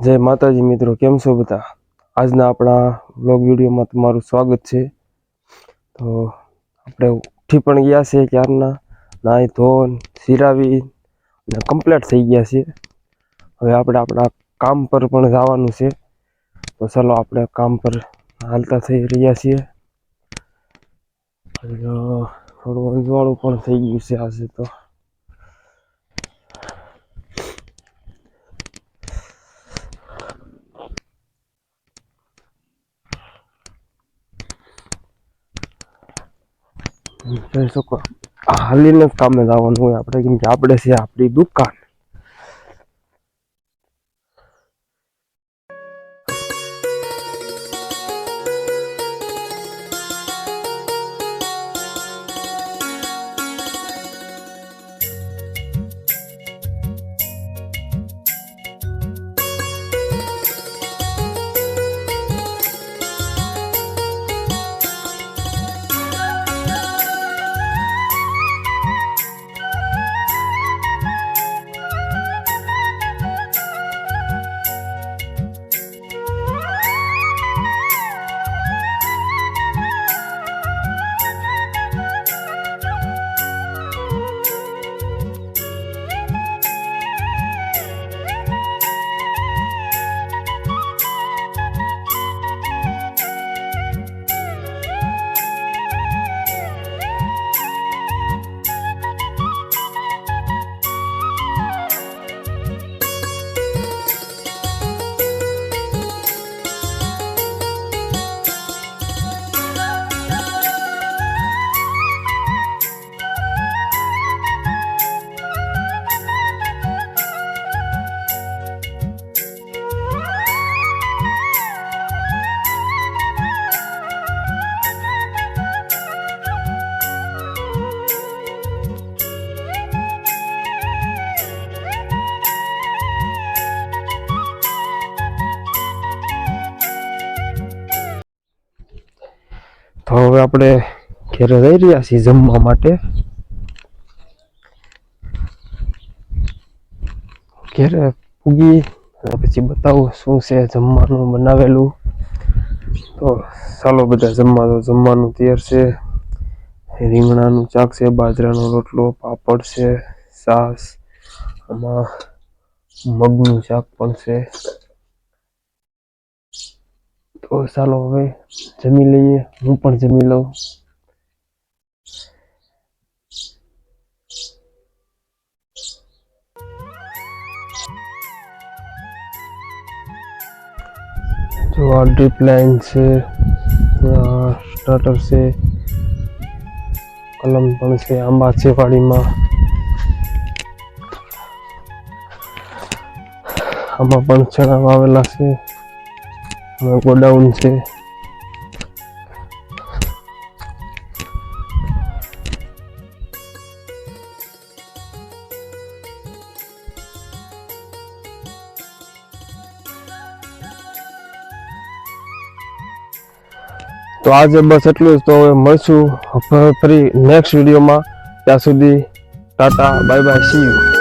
જય માતાજી મિત્રો, કેમ છો બધા? આજના આપણા વ્લોગ વિડીયોમાં તમારું સ્વાગત છે. તો આપણે ઉઠી પણ ગયા છે ક્યારના, નાહી ધોન સિરાવી અને કમ્પ્લીટ થઈ ગયા છે. હવે આપણે આપણા કામ પર પણ જવાનું છે. તો ચાલો આપણે કામ પર હાલતા થઈ રહ્યા છીએ. થોડું અંજવાળું પણ થઈ ગયું છે આજે તો. જોઈ શકો હાલીને જ કામે જવાનું હોય આપણે, કેમ કે આપણે છે આપણી દુકાન. તો હવે આપણે ઘરે જઈ રહ્યા છીએ જમવા માટે. ઘરે પૂગી પછી બતાવું શું છે જમવાનું બનાવેલું. તો ચાલો બધા જમવાનું તૈયાર છે. રીંગણાનું શાક છે, બાજરાનો રોટલો, પાપડ છે, છાશ, આમાં મગનું શાક પણ છે. તો ચાલો હવે જમી લઈએ, હું પણ જમી લઉં. જો આ ડ્રીપ લાઇન છે, સ્ટાર્ટર છે, કલમ પણ છે, આંબા છે વાડીમાં. આમાં પણ ચણા વાવેલા છે. ગોડાઉન છે. તો આજે બસ એટલું જ. તો હવે મળશું ફરી નેક્સ્ટ વિડીયોમાં. ત્યાં સુધી Tata, bye bye, C you.